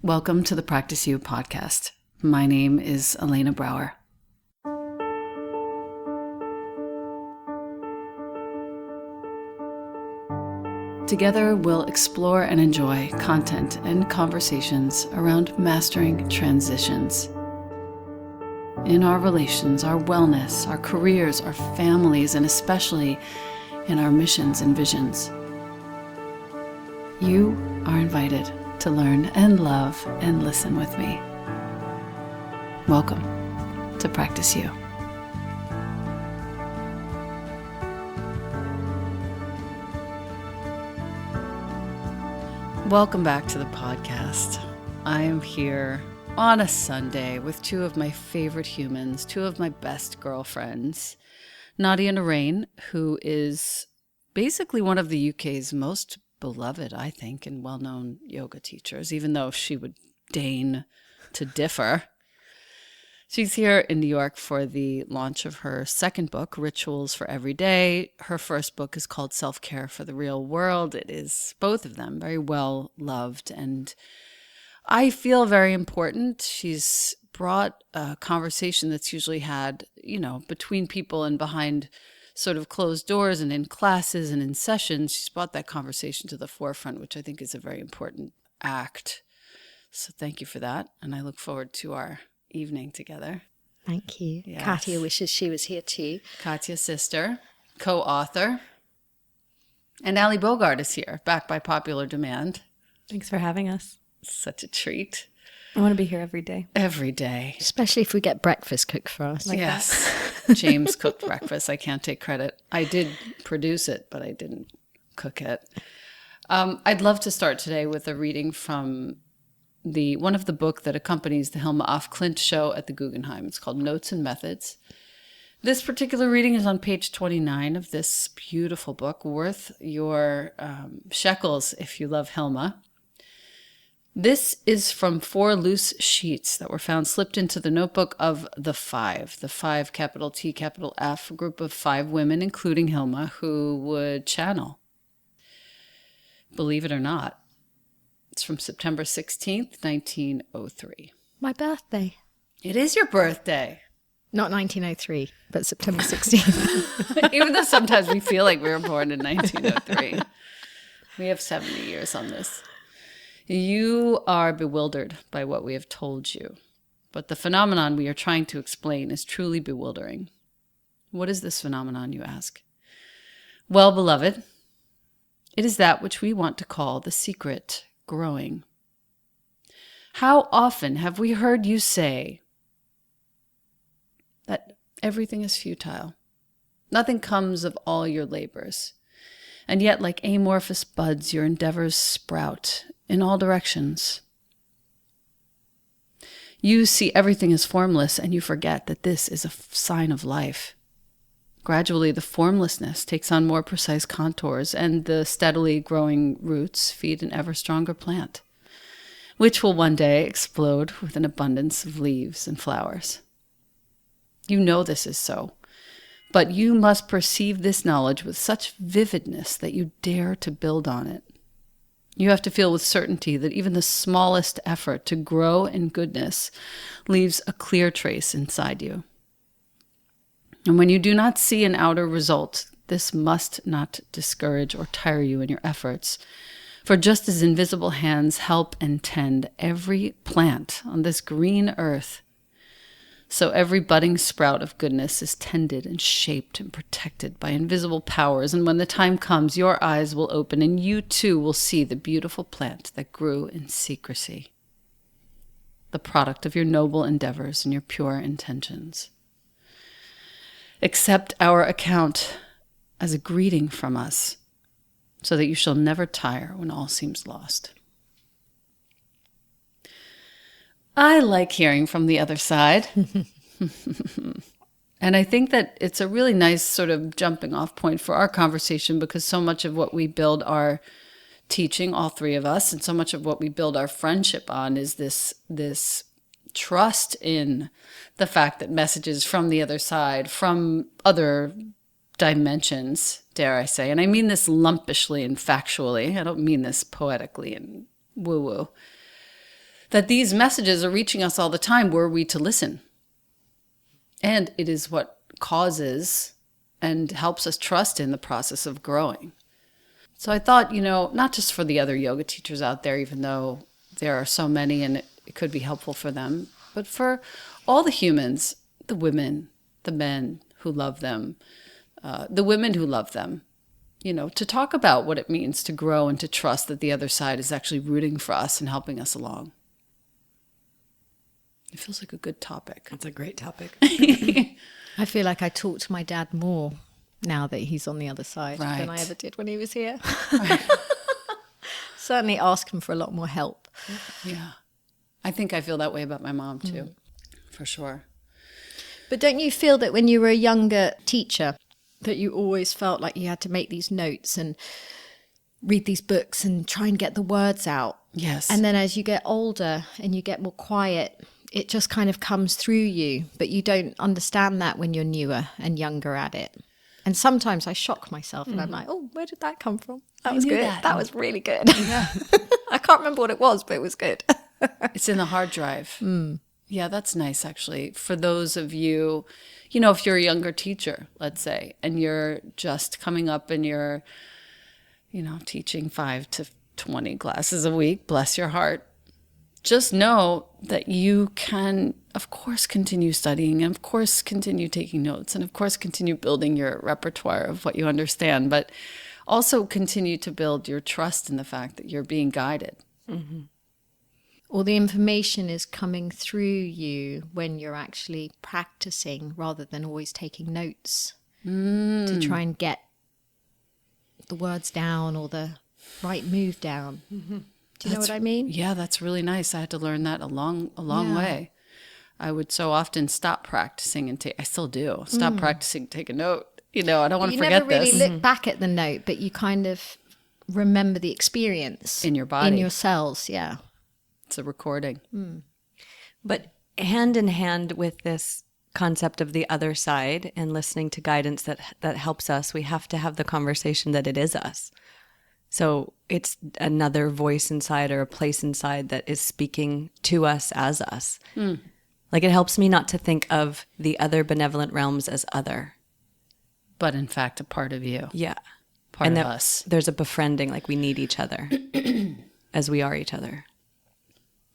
Welcome to the Practice You podcast. My name is Elena Brower. Together, we'll explore and enjoy content and conversations around mastering transitions in our relations, our wellness, our careers, our families, and especially in our missions and visions. You are invited to learn and love and listen with me. Welcome to Practice You. Welcome back to the podcast. I am here on a Sunday with two of my favorite humans, two of my best girlfriends, Nadia Narain, who is basically one of the UK's most beloved, I think, and well-known yoga teachers, even though she would deign to differ. She's here in New York for the launch of her second book, Rituals for Every Day. Her first book is called Self-Care for the Real World. It is, both of them, very well loved, and I feel very important. She's brought a conversation that's usually had, between people and behind sort of closed doors and in classes and in sessions. She's brought that conversation to the forefront, which I think is a very important act. So thank you for that. And I look forward to our evening together. Thank you. Yes. Katia wishes she was here too. Katia's sister, co-author. And Ali Bogard is here, back by popular demand. Thanks for having us. Such a treat. I want to be here every day. Every day. Especially if we get breakfast cooked for us. Yes. James cooked breakfast. I can't take credit. I did produce it, but I didn't cook it. I'd love to start today with a reading from one of the book that accompanies the Hilma af Klint show at the Guggenheim. It's called Notes and Methods. This particular reading is on page 29 of this beautiful book, worth your shekels if you love Hilma. This is from 4 loose sheets that were found slipped into the notebook of the five, capital T, capital F, a group of 5 women, including Hilma, who would channel. Believe it or not, it's from September 16th, 1903. My birthday. It is your birthday. Not 1903, but September 16th. Even though sometimes we feel like we were born in 1903. We have 70 years on this. You are bewildered by what we have told you, but the phenomenon we are trying to explain is truly bewildering. What is this phenomenon, you ask? Well, beloved, it is that which we want to call the secret growing. How often have we heard you say that everything is futile? Nothing comes of all your labors. And yet, like amorphous buds, your endeavors sprout in all directions. You see everything as formless, and you forget that this is a sign of life. Gradually, the formlessness takes on more precise contours, and the steadily growing roots feed an ever stronger plant, which will one day explode with an abundance of leaves and flowers. You know this is so. But you must perceive this knowledge with such vividness that you dare to build on it. You have to feel with certainty that even the smallest effort to grow in goodness leaves a clear trace inside you. And when you do not see an outer result, this must not discourage or tire you in your efforts. For just as invisible hands help and tend every plant on this green earth, so every budding sprout of goodness is tended and shaped and protected by invisible powers. And when the time comes, your eyes will open and you too will see the beautiful plant that grew in secrecy, the product of your noble endeavors and your pure intentions. Accept our account as a greeting from us, so that you shall never tire when all seems lost. I like hearing from the other side. And I think that it's a really nice sort of jumping off point for our conversation, because so much of what we build our teaching, all 3 of us, and so much of what we build our friendship on is this trust in the fact that messages from the other side, from other dimensions, dare I say, and I mean this lumpishly and factually, I don't mean this poetically and woo-woo, that these messages are reaching us all the time were we to listen. And it is what causes and helps us trust in the process of growing. So I thought, not just for the other yoga teachers out there, even though there are so many and it could be helpful for them, but for all the humans, the women, the men who love them, the women who love them, to talk about what it means to grow and to trust that the other side is actually rooting for us and helping us along. It feels like a good topic. That's a great topic. I feel like I talk to my dad more now that he's on the other side than I Right. ever did when he was here. Right. Certainly ask him for a lot more help. Yeah. I think I feel that way about my mom too, for sure. But don't you feel that when you were a younger teacher, that you always felt like you had to make these notes and read these books and try and get the words out? Yes. And then as you get older and you get more quiet, it just kind of comes through you, but you don't understand that when you're newer and younger at it. And sometimes I shock myself and I'm like, oh, where did that come from? That was knew good. that. That was really good. Yeah. I can't remember what it was, but it was good. It's in the hard drive. Yeah, that's nice, actually. For those of you, if you're a younger teacher, let's say, and you're just coming up and you're, teaching 5 to 20 classes a week, bless your heart, just know that you can, of course, continue studying and, of course, continue taking notes and, of course, continue building your repertoire of what you understand, but also continue to build your trust in the fact that you're being guided. Mm-hmm. All the information is coming through you when you're actually practicing rather than always taking notes to try and get the words down or the right move down. Mm-hmm. Do you know what I mean? Yeah, that's really nice. I had to learn that a long way. I would so often stop practicing and I still do. Stop practicing, take a note. I don't want to forget this. You never really look back at the note, but you kind of remember the experience. In your body. In your cells, yeah. It's a recording. But hand in hand with this concept of the other side and listening to guidance that helps us, we have to have the conversation that it is us. So it's another voice inside or a place inside that is speaking to us as us. Like it helps me not to think of the other benevolent realms as other. But in fact, a part of you. Yeah. Part and of that us. There's a befriending, like we need each other as we are each other.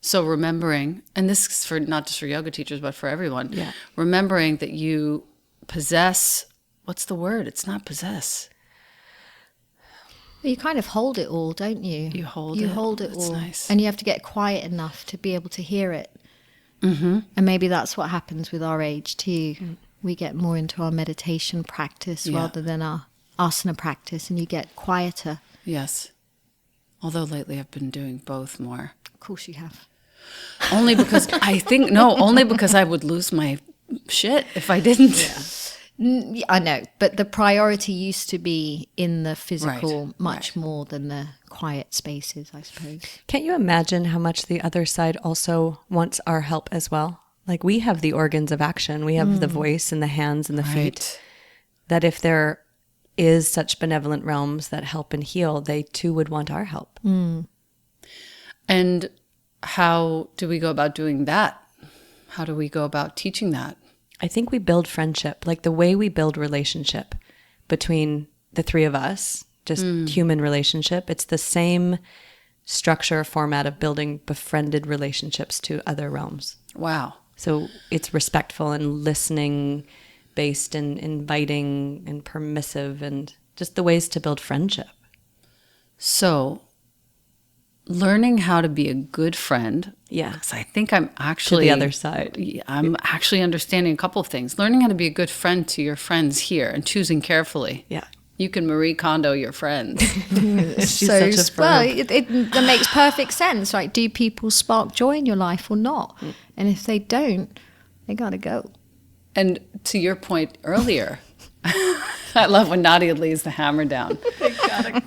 So remembering, and this is for not just for yoga teachers, but for everyone, Yeah. remembering that you possess, what's the word? It's not possess. You kind of hold it all, don't you? You hold You it. hold it That's all. nice. And you have to get quiet enough to be able to hear it. Mm-hmm. And maybe that's what happens with our age too. We get more into our meditation practice rather than our asana practice, and you get quieter. Yes. Although lately I've been doing both more. Of course you have. Only because only because I would lose my shit if I didn't. I know, but the priority used to be in the physical Right, much more than the quiet spaces, I suppose. Can't you imagine how much the other side also wants our help as well? Like we have the organs of action. We have the voice and the hands and the feet. Right. That if there is such benevolent realms that help and heal, they too would want our help. And how do we go about doing that? How do we go about teaching that? I think we build friendship, like the way we build relationship between the three of us, just human relationship. It's the same structure, format of building befriended relationships to other realms. Wow. So it's respectful and listening based and inviting and permissive and just the ways to build friendship. So learning how to be a good friend. Yeah. 'Cause I think I'm actually To the other side. I'm actually understanding a couple of things. Learning how to be a good friend to your friends here and choosing carefully. Yeah. You can Marie Kondo your friends. She's such a well, verb. that makes perfect sense, right? Do people spark joy in your life or not? And if they don't, they gotta go. And to your point earlier, I love when Nadia lays the hammer down.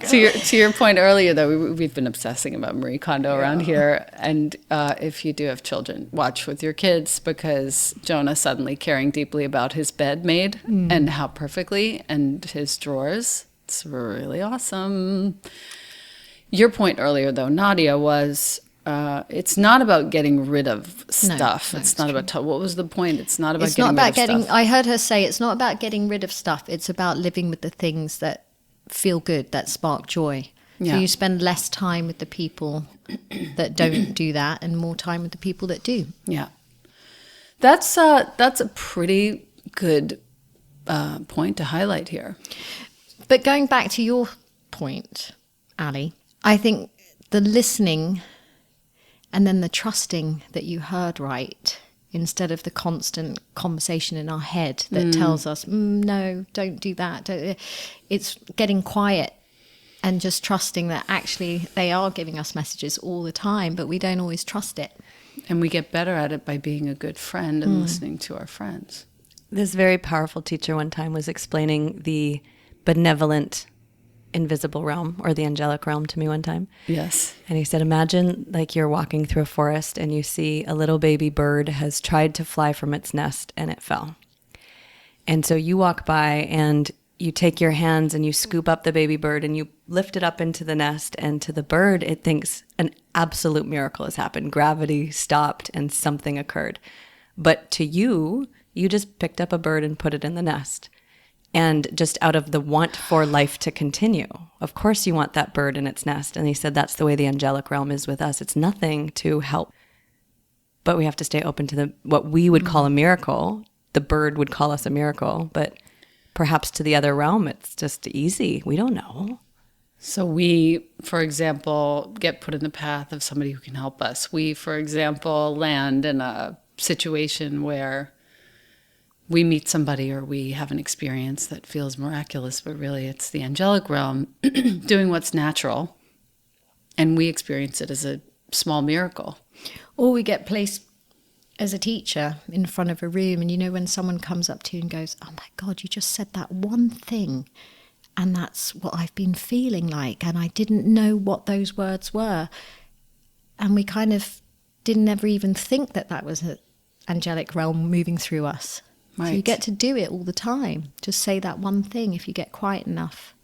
To your point earlier, though, we've been obsessing about Marie Kondo around here. And if you do have children, watch with your kids, because Jonah suddenly caring deeply about his bed made and how perfectly, and his drawers. It's really awesome. Your point earlier, though, Nadia, was it's not about getting rid of stuff. No, it's not about, what was the point? It's not about It's not getting about rid of stuff. I heard her say it's not about getting rid of stuff. It's about living with the things that feel good, that spark joy. Yeah. So you spend less time with the people that don't do that and more time with the people that do. Yeah. That's a pretty good point to highlight here. But going back to your point, Ali, I think the listening and then the trusting that you heard right, instead of the constant conversation in our head that tells us, no, don't do that. It's getting quiet and just trusting that actually they are giving us messages all the time, but we don't always trust it. And we get better at it by being a good friend and listening to our friends. This very powerful teacher one time was explaining the benevolent invisible realm, or the angelic realm, to me one time. Yes. And he said, imagine like you're walking through a forest and you see a little baby bird has tried to fly from its nest and it fell. And so you walk by and you take your hands and you scoop up the baby bird and you lift it up into the nest, and to the bird, it thinks an absolute miracle has happened. Gravity stopped and something occurred. But to you, you just picked up a bird and put it in the nest. And just out of the want for life to continue. Of course you want that bird in its nest. And he said that's the way the angelic realm is with us. It's nothing to help. But we have to stay open to what we would call a miracle. The bird would call us a miracle. But perhaps to the other realm, it's just easy. We don't know. So we, for example, get put in the path of somebody who can help us. We, for example, land in a situation where we meet somebody or we have an experience that feels miraculous, but really it's the angelic realm doing what's natural, and we experience it as a small miracle. Or we get placed as a teacher in front of a room, and you know when someone comes up to you and goes, oh my God, you just said that one thing, and that's what I've been feeling like, and I didn't know what those words were. And we kind of didn't ever even think that that was an angelic realm moving through us. Right. So you get to do it all the time. Just say that one thing if you get quiet enough.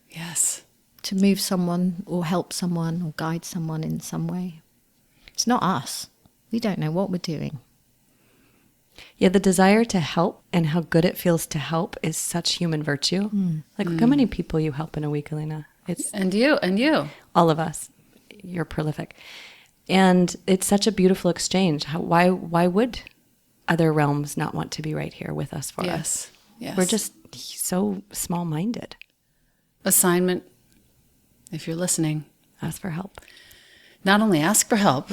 Yes. To move someone or help someone or guide someone in some way. It's not us. We don't know what we're doing. Yeah, the desire to help and how good it feels to help is such human virtue. Like, look how many people you help in a week, Elena. It's And you. all of us. You're prolific. And it's such a beautiful exchange. Why would other realms not want to be right here with us for us? Yes. We're just so small-minded. Assignment, if you're listening. Ask for help. Not only ask for help,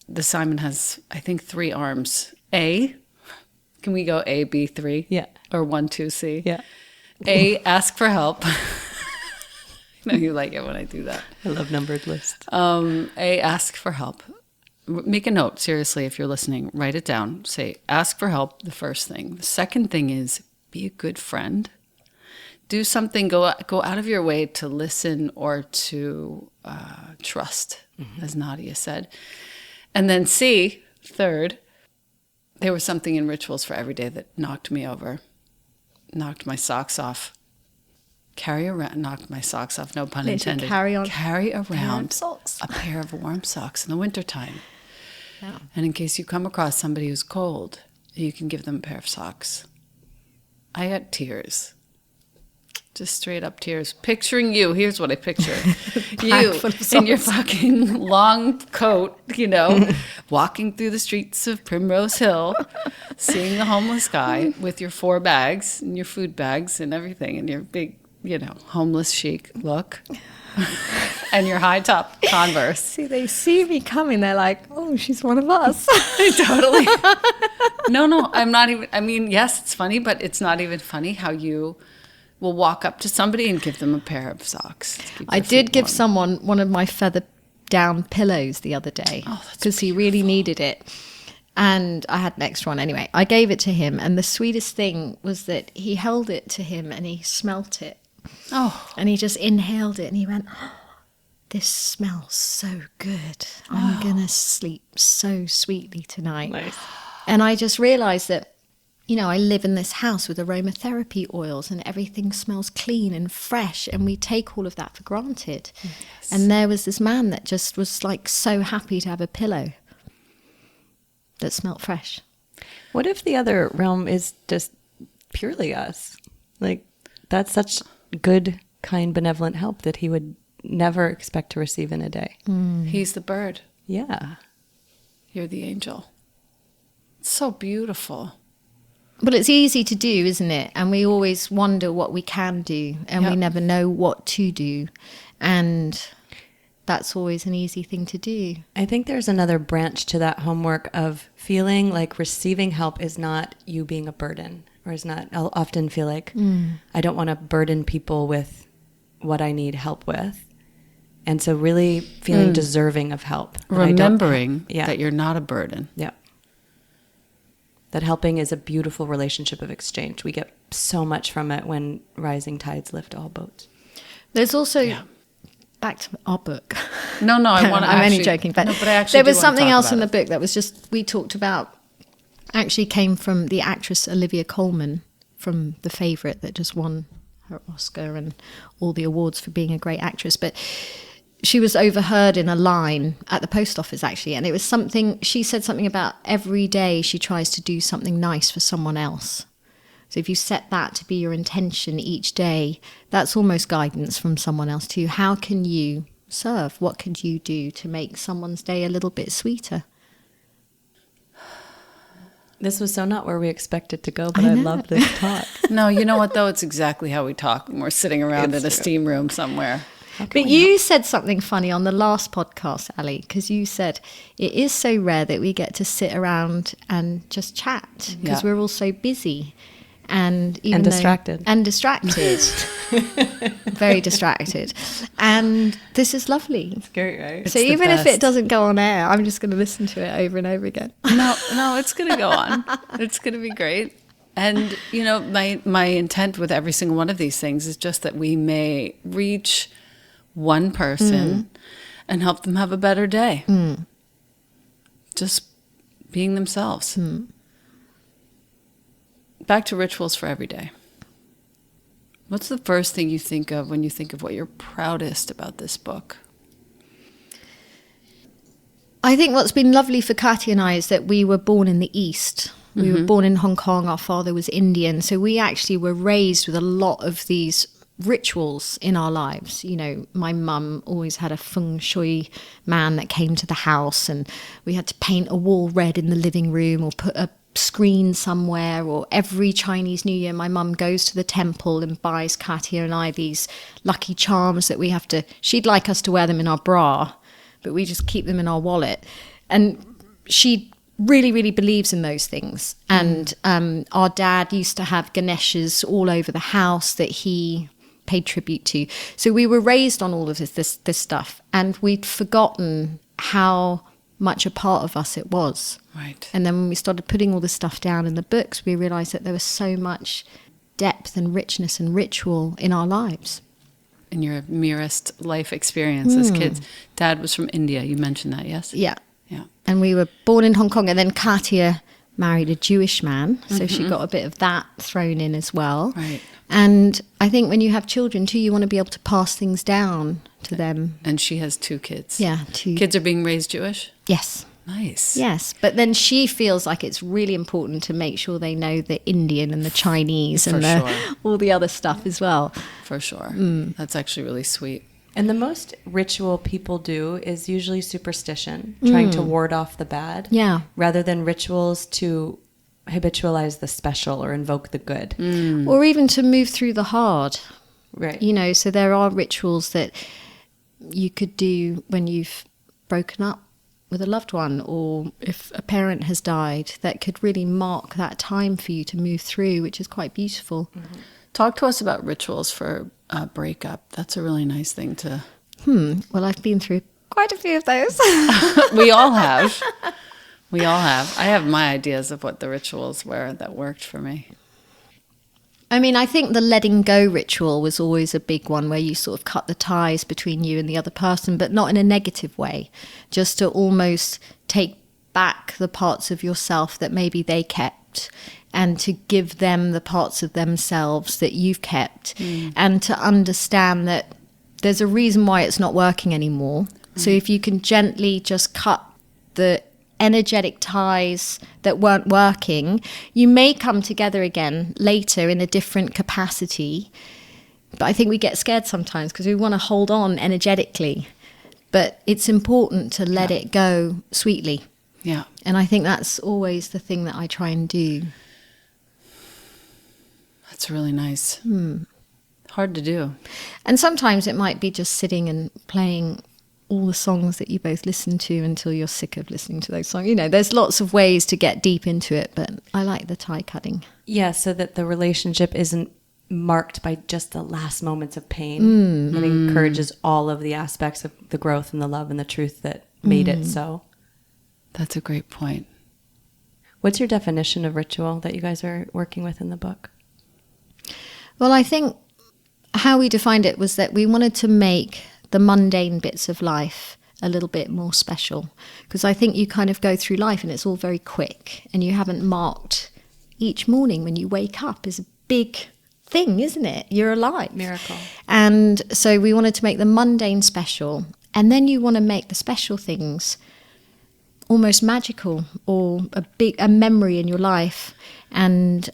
the assignment has, I think, 3 arms. A, can we go A, B, 3? Yeah. Or 1, 2, C? Yeah. A, ask for help. I know you like it when I do that. I love numbered lists. A, ask for help. Make a note, seriously, if you're listening. Write it down. Say, ask for help, the first thing. The second thing is be a good friend. Do something, go out of your way to listen or to trust, as Nadia said. And then C, third, there was something in Rituals for Every Day that knocked me over, knocked my socks off. Knocked my socks off, no pun intended. Carry around socks. a pair of warm socks in the wintertime. Yeah. And in case you come across somebody who's cold, you can give them a pair of socks. I got tears. Just straight up tears. Picturing you. Here's what I picture. You in your fucking long coat, walking through the streets of Primrose Hill, seeing the homeless guy with your 4 bags and your food bags and everything and your big, homeless chic look and your high top Converse. See, they see me coming. They're like, oh, she's one of us. Totally. No, I'm not even. I mean, yes, it's funny, but it's not even funny how you will walk up to somebody and give them a pair of socks. I did give someone one of my feather down pillows the other day because he really needed it. And I had an extra one anyway. I gave it to him. And the sweetest thing was that he held it to him and he smelt it. Oh. And he just inhaled it and he went, oh, this smells so good. I'm going to sleep so sweetly tonight. Nice. And I just realized that you know, I live in this house with aromatherapy oils and everything smells clean and fresh, and we take all of that for granted. Yes. And there was this man that just was like so happy to have a pillow that smelled fresh. What if the other realm is just purely us? Like, that's such good, kind, benevolent help that he would never expect to receive in a day. He's the bird. Yeah. You're the angel. It's so beautiful. Well, it's easy to do, isn't it? And we always wonder what we can do, and we never know what to do. And that's always an easy thing to do. I think there's another branch to that homework of feeling like receiving help is not you being a burden, or is not. I'll often feel like I don't want to burden people with what I need help with. And so really feeling deserving of help. Remembering that you're not a burden. Yeah. That helping is a beautiful relationship of exchange. We get so much from it when rising tides lift all boats. There's also, back to our book. No, I want to I'm only joking. But, I actually there was do wanna something talk else about in the it. book that was just, we talked about, actually came from the actress Olivia Colman from The Favourite, that just won her Oscar and all the awards for being a great actress. But she was overheard in a line at the post office, actually, and it was something, she said something about every day she tries to do something nice for someone else. So if you set that to be your intention each day, that's almost guidance from someone else to you. How can you serve? What could you do to make someone's day a little bit sweeter? This was so not where we expected to go, but I love this talk. No, you know what, though? It's exactly how we talk when we're sitting around in a steam room somewhere. But you said something funny on the last podcast, Ali, because you said it is so rare that we get to sit around and just chat because we're all so busy and distracted. Very distracted. And this is lovely. It's great, right? So even if it doesn't go on air, I'm just going to listen to it over and over again. No, it's going to go on. It's going to be great. And, you know, my intent with every single one of these things is just that we may reach one person and help them have a better day. Just being themselves. Back to rituals for every day. What's the first thing you think of when you think of what you're proudest about this book? I think what's been lovely for Katia and I is that we were born in the East. We were born in Hong Kong. Our father was Indian. So we actually were raised with a lot of these rituals in our lives. You know, my mum always had a feng shui man that came to the house, and we had to paint a wall red in the living room or put a screen somewhere. Or every Chinese New Year my mum goes to the temple and buys Katia and I these lucky charms that we have to, she'd like us to wear them in our bra, but we just keep them in our wallet. And she really, really believes in those things. And our dad used to have Ganeshas all over the house that he paid tribute to. So we were raised on all of this stuff, and we'd forgotten how much a part of us it was. Right. And then when we started putting all this stuff down in the books, we realized that there was so much depth and richness and ritual in our lives. In your merest life experience as kids. Dad was from India. You mentioned that, yes? Yeah. Yeah. And we were born in Hong Kong, and then Katia married a Jewish man, so she got a bit of that thrown in as well. Right. And I think when you have children too, you want to be able to pass things down to them. And she has 2 kids. Yeah, 2. Kids are being raised Jewish? Yes. Nice. Yes, but then she feels like it's really important to make sure they know the Indian and the Chinese and all the other stuff as well. For sure. That's actually really sweet. And the most ritual people do is usually superstition, trying to ward off the bad. Yeah. Rather than rituals to habitualize the special or invoke the good. Or even to move through the hard. Right. You know, so there are rituals that you could do when you've broken up with a loved one, or if a parent has died, that could really mark that time for you to move through, which is quite beautiful. Talk to us about rituals for a breakup. That's a really nice thing to... Well, I've been through quite a few of those. We all have. We all have. I have my ideas of what the rituals were that worked for me. I mean, I think the letting go ritual was always a big one, where you sort of cut the ties between you and the other person, but not in a negative way, just to almost take back the parts of yourself that maybe they kept, and to give them the parts of themselves that you've kept, and to understand that there's a reason why it's not working anymore. So if you can gently just cut the energetic ties that weren't working, you may come together again later in a different capacity. But I think we get scared sometimes because we want to hold on energetically. But it's important to let it go sweetly. Yeah. And I think that's always the thing that I try and do. That's really nice. Hard to do. And sometimes it might be just sitting and playing all the songs that you both listen to until you're sick of listening to those songs. You know, there's lots of ways to get deep into it, but I like the tie cutting. Yeah, so that the relationship isn't marked by just the last moments of pain. It encourages all of the aspects of the growth and the love and the truth that made it so. That's a great point. What's your definition of ritual that you guys are working with in the book? Well, I think how we defined it was that we wanted to make the mundane bits of life a little bit more special. Because I think you kind of go through life and it's all very quick, and you haven't marked each morning when you wake up is a big thing, isn't it? You're alive. Miracle. And so we wanted to make the mundane special, and then you want to make the special things almost magical, or a memory in your life. And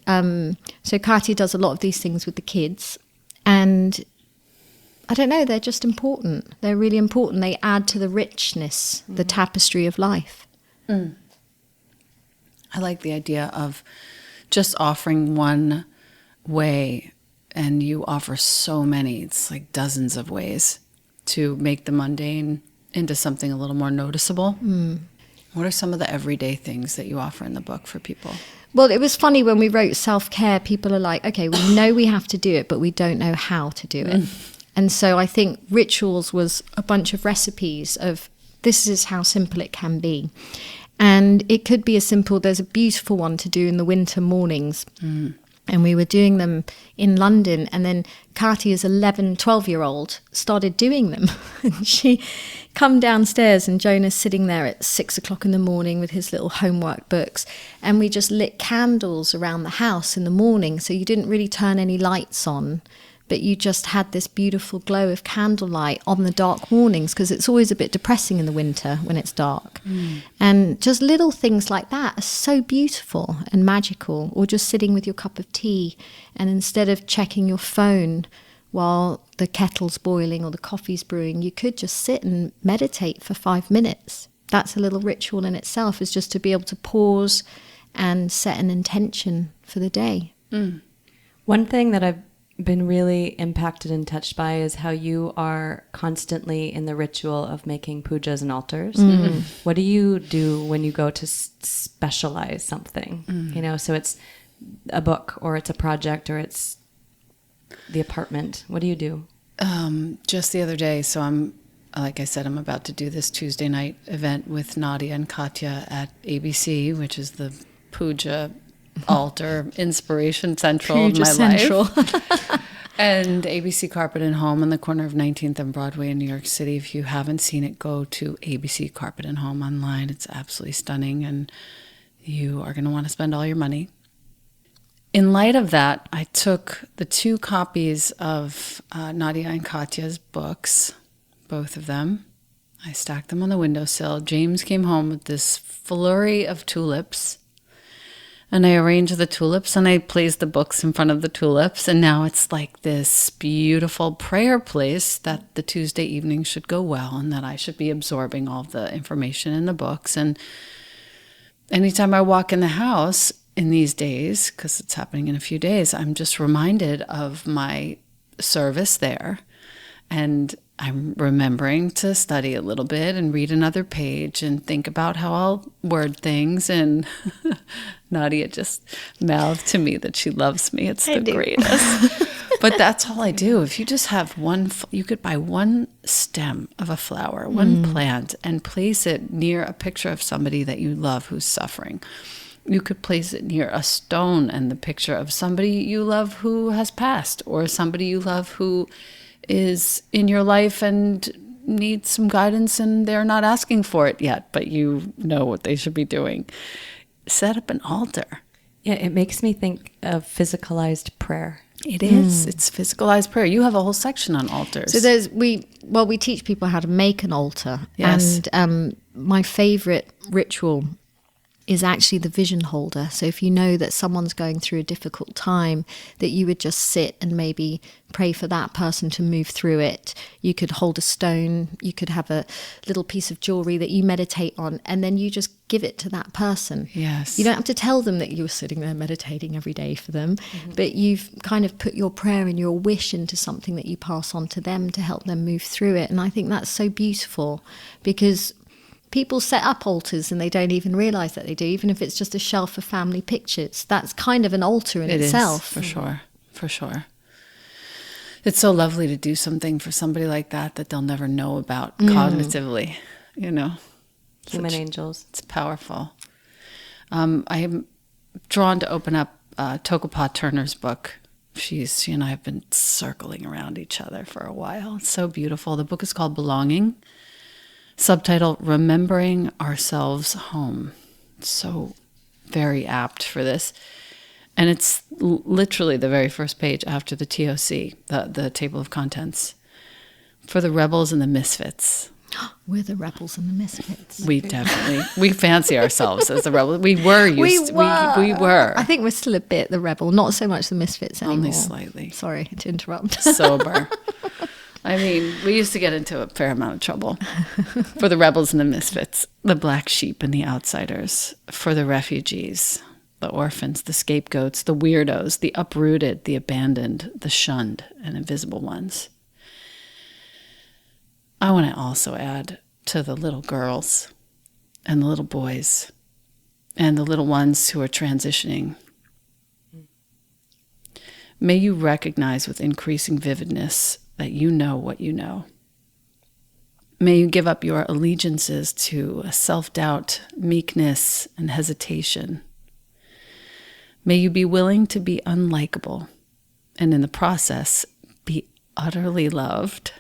so Katia does a lot of these things with the kids, and I don't know, they're just important. They're really important. They add to the richness, the tapestry of life. I like the idea of just offering one way, and you offer so many. It's like dozens of ways to make the mundane into something a little more noticeable. What are some of the everyday things that you offer in the book for people? Well, it was funny when we wrote self-care, people are like, okay, we know we have to do it, but we don't know how to do it. And so I think rituals was a bunch of recipes of this is how simple it can be. And it could be as simple, there's a beautiful one to do in the winter mornings. And we were doing them in London, and then Katia's 12-year-old started doing them. And she come downstairs, and Jonah's sitting there at 6 o'clock in the morning with his little homework books. And we just lit candles around the house in the morning. So you didn't really turn any lights on, but you just had this beautiful glow of candlelight on the dark mornings, because it's always a bit depressing in the winter when it's dark. And just little things like that are so beautiful and magical. Or just sitting with your cup of tea, and instead of checking your phone while the kettle's boiling or the coffee's brewing, you could just sit and meditate for 5 minutes. That's a little ritual in itself, is just to be able to pause and set an intention for the day. One thing that I've been really impacted and touched by is how you are constantly in the ritual of making pujas and altars. What do you do when you go to specialize something? You know, so it's a book, or it's a project, or it's the apartment. What do you do? Just the other day, so like I said, I'm about to do this Tuesday night event with Nadia and Katia at ABC, which is the puja altar inspiration central of my life. And ABC Carpet and Home on the corner of 19th and Broadway in New York City. If you haven't seen it, go to ABC Carpet and Home online. It's absolutely stunning, and you are going to want to spend all your money. In light of that, I took the 2 copies of Nadia and Katia's books, both of them. I stacked them on the windowsill. James came home with this flurry of tulips, and I arranged the tulips, and I placed the books in front of the tulips, and now it's like this beautiful prayer place that the Tuesday evening should go well, and that I should be absorbing all the information in the books. And anytime I walk in the house in these days, because it's happening in a few days, I'm just reminded of my service there, and I'm remembering to study a little bit and read another page and think about how I'll word things. And Nadia just mouthed to me that she loves me. It's the greatest. But that's all I do. If you just have you could buy one stem of a flower, one plant, and place it near a picture of somebody that you love who's suffering. You could place it near a stone and the picture of somebody you love who has passed, or somebody you love who is in your life and need some guidance and they're not asking for it yet, but you know what they should be doing. Set up an altar. Yeah, it makes me think of physicalized prayer. It is. It's physicalized prayer. You have a whole section on altars. So we teach people how to make an altar. Yes. And my favorite ritual is actually the vision holder. So if you know that someone's going through a difficult time, that you would just sit and maybe pray for that person to move through it. You could hold a stone, you could have a little piece of jewelry that you meditate on, and then you just give it to that person. Yes. You don't have to tell them that you're sitting there meditating every day for them, but you've kind of put your prayer and your wish into something that you pass on to them to help them move through it. And I think that's so beautiful, because people set up altars and they don't even realize that they do, even if it's just a shelf of family pictures. That's kind of an altar in itself. For sure. For sure. It's so lovely to do something for somebody like that they'll never know about cognitively, you know. Human angels. It's powerful. I am drawn to open up Tokopah Turner's book. She and I have been circling around each other for a while. It's so beautiful. The book is called Belonging. Subtitle, Remembering Ourselves Home. So very apt for this. And it's literally the very first page after the TOC, the table of contents. For the rebels and the misfits. We're the rebels and the misfits. We fancy ourselves as the rebels. We were. I think we're still a bit the rebel, not so much the misfits anymore. Only slightly. Sorry to interrupt. Sober. I mean, we used to get into a fair amount of trouble. For the rebels and the misfits, the black sheep and the outsiders, for the refugees, the orphans, the scapegoats, the weirdos, the uprooted, the abandoned, the shunned, and invisible ones. I want to also add to the little girls and the little boys and the little ones who are transitioning. May you recognize with increasing vividness that you know what you know. May you give up your allegiances to self-doubt, meekness, and hesitation. May you be willing to be unlikable, and in the process, be utterly loved.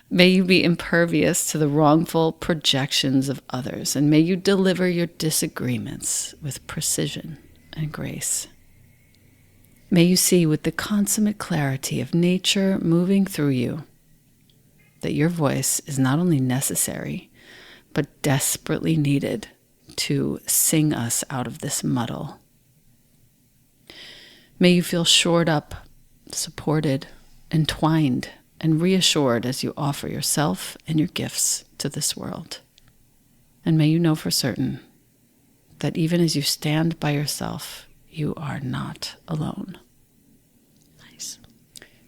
May you be impervious to the wrongful projections of others, and may you deliver your disagreements with precision and grace. May you see with the consummate clarity of nature moving through you that your voice is not only necessary, but desperately needed to sing us out of this muddle. May you feel shored up, supported, entwined, and reassured as you offer yourself and your gifts to this world. And may you know for certain that even as you stand by yourself, you are not alone. Nice.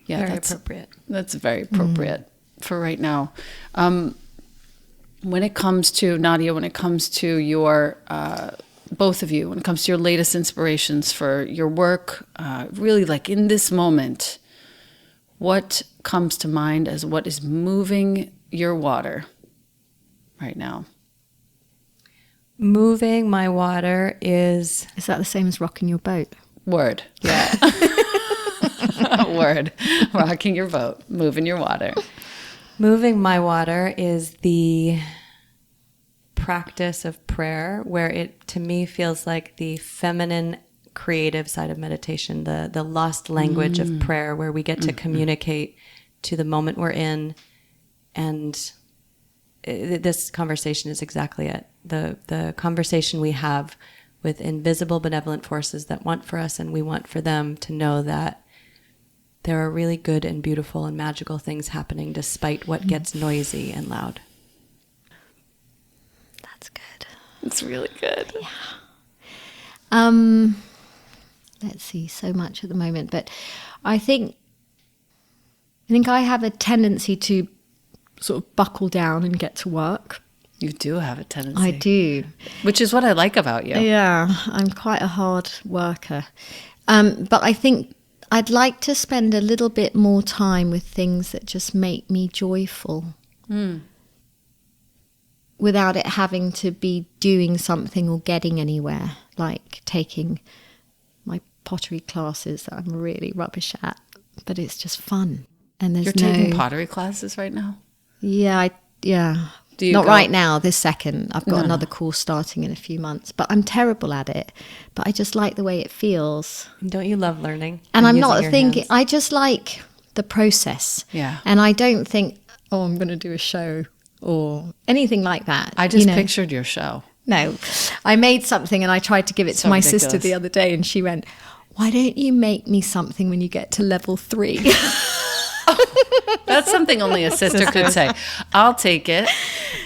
Yeah, very that's appropriate. That's very appropriate for right now. When it comes to, Nadia, when it comes to your, both of you, when it comes to your latest inspirations for your work, really like in this moment, what comes to mind as what is moving your water right now? Moving my water is... Is that the same as rocking your boat? Word. Yeah. Word. Rocking your boat, moving your water. Moving my water is the practice of prayer, where it, to me, feels like the feminine creative side of meditation, the lost language of prayer, where we get to communicate to the moment we're in. And this conversation is exactly it. The conversation we have with invisible benevolent forces that want for us and we want for them, to know that there are really good and beautiful and magical things happening despite what gets noisy and loud. That's good. It's really good. Yeah. Let's see, so much at the moment, but I think I have a tendency to sort of buckle down and get to work. You do have a tendency. I do. Which is what I like about you. Yeah, I'm quite a hard worker. But I think I'd like to spend a little bit more time with things that just make me joyful. Without it having to be doing something or getting anywhere, like taking my pottery classes that I'm really rubbish at, but it's just fun. And there's You're taking pottery classes right now? Yeah, Do you Not go- right now, this second. I've got No. another course starting in a few months, but I'm terrible at it. But I just like the way it feels. Don't you love learning? And I'm using not your thinking, hands? I just like the process. Yeah. And I don't think, oh, I'm going to do a show or anything like that. I just you know. pictured your show. No, I made something and I tried to give it So to my sister ridiculous. the other day and she went, why don't you make me something when you get to level 3? That's something only a sister could say. I'll take it,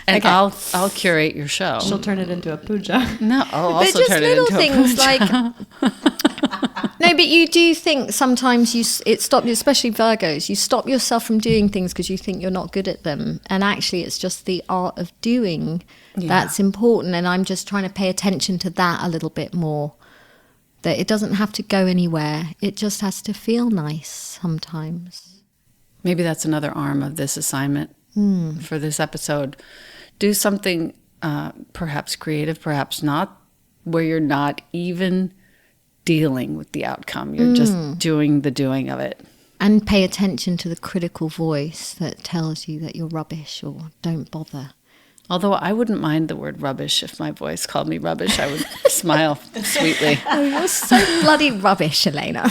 and Okay. I'll curate your show. She'll turn it into a puja. No, I'll But also just turn it little into a things puja. like no, but you do think sometimes it stops you, especially Virgos. You stop yourself from doing things because you think you're not good at them, and actually, it's just the art of doing that's important. And I'm just trying to pay attention to that a little bit more. That it doesn't have to go anywhere; it just has to feel nice sometimes. Maybe that's another arm of this assignment for this episode. Do something perhaps creative, perhaps not, where you're not even dealing with the outcome. You're just doing the doing of it. And pay attention to the critical voice that tells you that you're rubbish or don't bother. Although I wouldn't mind the word rubbish if my voice called me rubbish. I would smile sweetly. Oh, you're so bloody rubbish, Elena.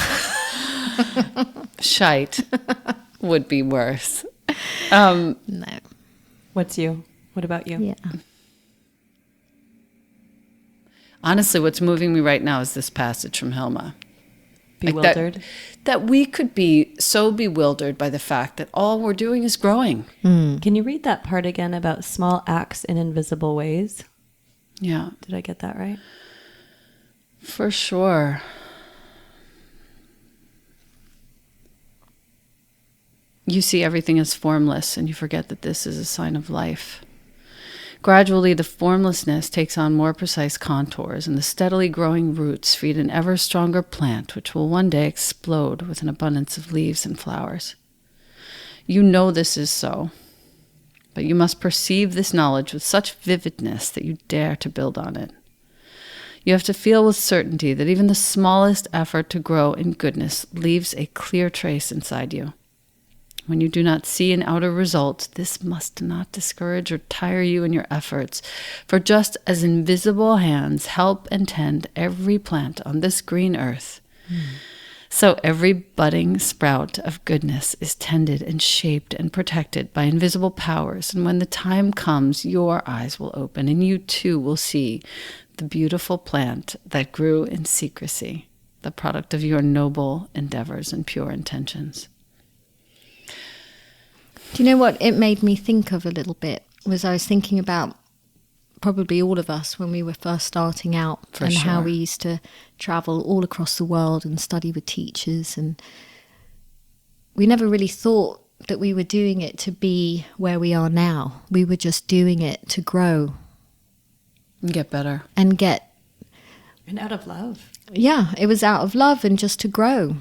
Shite would be worse. No. What's you? What about you? Yeah. Honestly, what's moving me right now is this passage from Hilma. Bewildered? That we could be so bewildered by the fact that all we're doing is growing. Can you read that part again about small acts in invisible ways? Yeah, Did I get that right? for sure. You see everything as formless, and you forget that this is a sign of life. Gradually, the formlessness takes on more precise contours, and the steadily growing roots feed an ever stronger plant, which will one day explode with an abundance of leaves and flowers. You know this is so, but you must perceive this knowledge with such vividness that you dare to build on it. You have to feel with certainty that even the smallest effort to grow in goodness leaves a clear trace inside you. When you do not see an outer result, this must not discourage or tire you in your efforts, for just as invisible hands help and tend every plant on this green earth, so every budding sprout of goodness is tended and shaped and protected by invisible powers, and when the time comes, your eyes will open, and you too will see the beautiful plant that grew in secrecy, the product of your noble endeavors and pure intentions. Do you know what it made me think of a little bit? Was I was thinking about probably all of us when we were first starting out For and how sure. we used to travel all across the world and study with teachers, and we never really thought that we were doing it to be where we are now. We were just doing it to grow Get better. and get, And out of love. yeah, it was out of love and just to grow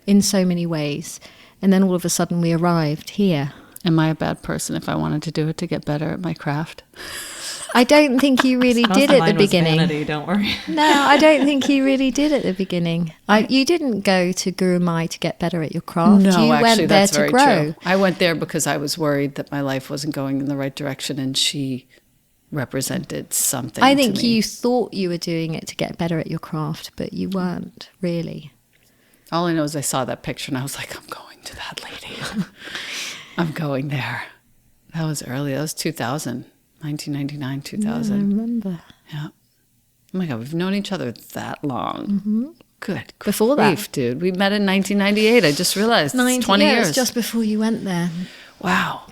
in so many ways. And then all of a sudden we arrived here. Am I a bad person if I wanted to do it to get better at my craft? I don't think you really did at the beginning. Vanity, don't worry. No, I don't think you really did at the beginning. You didn't go to Guru Mai to get better at your craft. No, you actually, went there that's to very grow. true. I went there because I was worried that my life wasn't going in the right direction, and she represented something. I think to me. you thought you were doing it to get better at your craft, but you weren't really. All I know is I saw that picture, and I was like, I'm going to that lady. I'm going there. That was early. That was 2000, 1999, 2000. I remember. Yeah. Oh my God, we've known each other that long. Mm-hmm. Good Before that. grief, dude. We met in 1998. I just realized it's 20 yeah, years. it was just before you went there. Wow.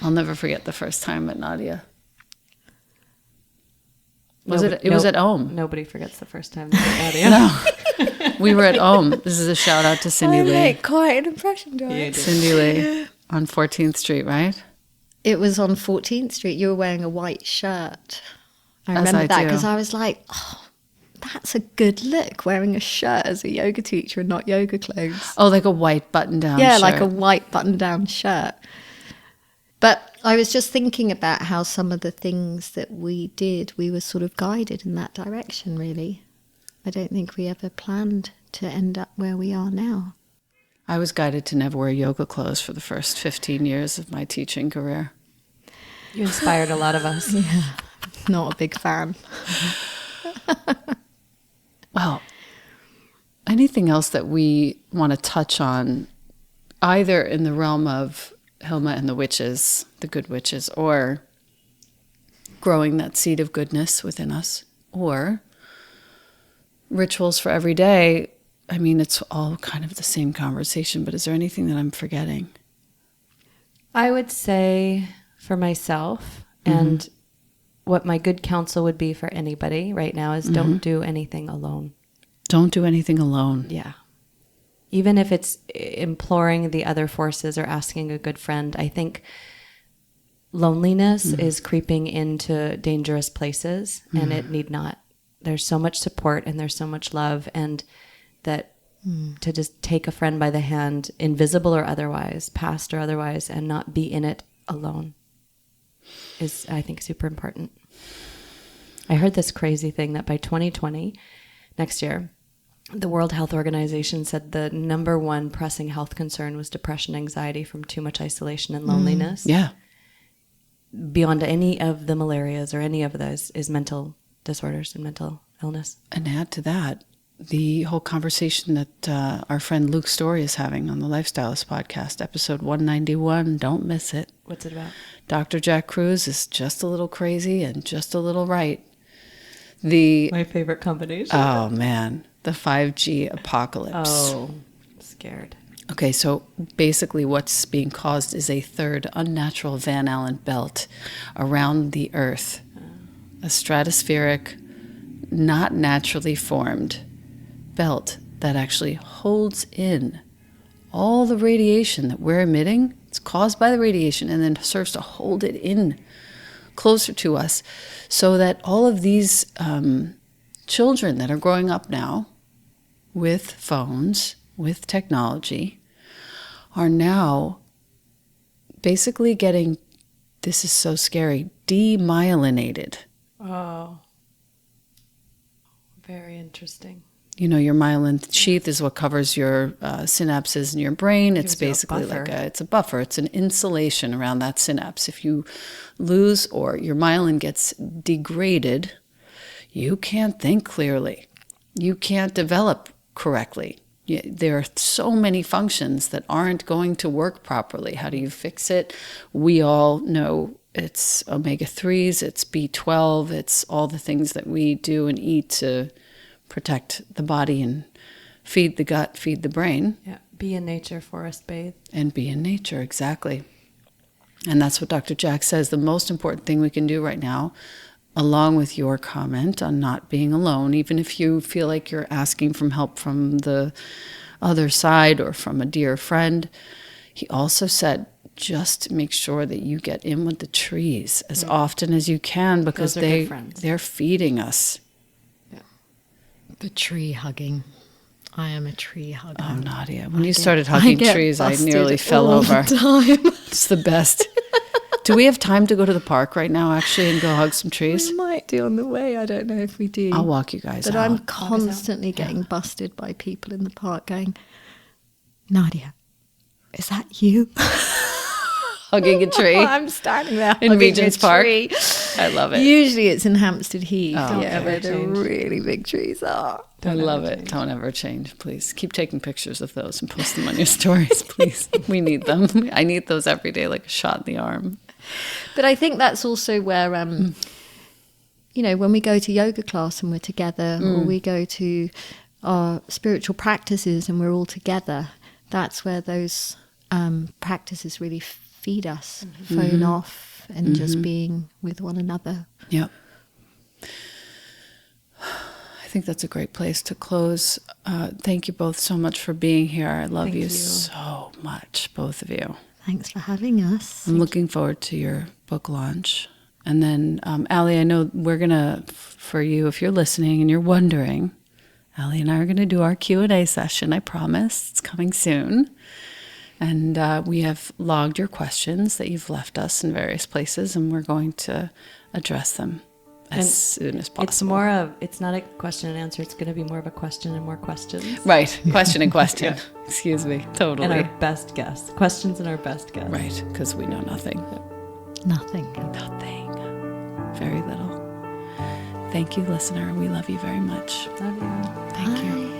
I'll never forget the first time at Nadia. It was at Ohm. Nobody forgets the first time they met Nadia. No. We were at Ohm. This is a shout out to Cindy Lee. quite an impression, do I? Cindy Lee on 14th Street, right? It was on 14th Street. You were wearing a white shirt. I As remember I that do. because I was like, oh, that's a good look, wearing a shirt as a yoga teacher and not yoga clothes. Oh, like a white button down Yeah, shirt. like a white button-down shirt. But I was just thinking about how some of the things that we did, we were sort of guided in that direction, really. I don't think we ever planned to end up where we are now. I was guided to never wear yoga clothes for the first 15 years of my teaching career. You inspired a lot of us. Yeah, not a big fan. Well, anything else that we want to touch on, either in the realm of Hilma and the witches, the good witches, or growing that seed of goodness within us, or rituals for every day? I mean, it's all kind of the same conversation, but is there anything that I'm forgetting? I would say for myself, and what my good counsel would be for anybody right now is don't do anything alone. Don't do anything alone. Yeah. Even if it's imploring the other forces or asking a good friend, I think loneliness is creeping into dangerous places, and it need not. There's so much support and there's so much love, and that to just take a friend by the hand, invisible or otherwise, past or otherwise, and not be in it alone is, I think, super important. I heard this crazy thing that by 2020, next year, the World Health Organization said the number one pressing health concern was depression, anxiety from too much isolation and loneliness. Yeah. Beyond any of the malarias or any of those is mental disorders and mental illness. And add to that, the whole conversation that our friend Luke Story is having on the Lifestylist podcast, episode 191. Don't miss it. What's it about? Dr. Jack Cruz is just a little crazy and just a little right. My favorite combination. Oh, man. The 5G apocalypse. Oh, I'm scared. Okay, so basically what's being caused is a third unnatural Van Allen belt around the Earth. A stratospheric, not naturally formed belt that actually holds in all the radiation that we're emitting. It's caused by the radiation and then serves to hold it in closer to us, so that all of these children that are growing up now with phones, with technology, are now basically getting, this is so scary, demyelinated. Oh, very interesting. You know, your myelin sheath is what covers your synapses in your brain. It's Gives you a basically buffer. it's a buffer. It's an insulation around that synapse. If you lose or your myelin gets degraded, you can't think clearly. You can't develop correctly. There are so many functions that aren't going to work properly. How do you fix it? We all know it's omega-3s, it's B12, it's all the things that we do and eat to protect the body and feed the gut, feed the brain. Yeah, be in nature, forest bathe. And be in nature, exactly. And that's what Dr. Jack says. The most important thing we can do right now, along with your comment on not being alone, even if you feel like you're asking for help from the other side or from a dear friend, he also said, just make sure that you get in with the trees as often as you can, because Those are good friends. they're feeding us. The tree hugging. I am a tree hugger. Oh, Nadia, when you started hugging get trees, I busted nearly fell all over. the time. It's the best. Do we have time to go to the park right now, actually, and go hug some trees? We might do on the way. I don't know if we do. I'll walk you guys But out. I'm constantly getting busted by people in the park going, Nadia, is that you? Hugging a tree I'm standing there in hugging Regent's a Park. tree. I love it. Usually it's in Hampstead Heath, Oh, yeah, okay. where the really big trees are. I love it. Don't ever change, please. Keep taking pictures of those and post them on your stories, please. We need them. I need those every day, like a shot in the arm. But I think that's also where, you know, when we go to yoga class and we're together, or we go to our spiritual practices and we're all together, that's where those practices really feed us. Phone off and just being with one another. Yep. I think that's a great place to close. Thank you both so much for being here. I love you so much, both of you. Thanks for having us. I'm looking forward to your book launch. And then, Allie, I know we're going to, for you, if you're listening and you're wondering, Allie and I are going to do our Q&A session. I promise. It's coming soon. And we have logged your questions that you've left us in various places, and we're going to address them. as soon as possible. It's not a question and answer. It's going to be more of a question and more questions. Right. Question and question. Excuse me. Totally. And our best guess. Questions and our best guess. Right. Because we know nothing. Nothing. Very little. Thank you, listener. We love you very much. Love you. Thank you.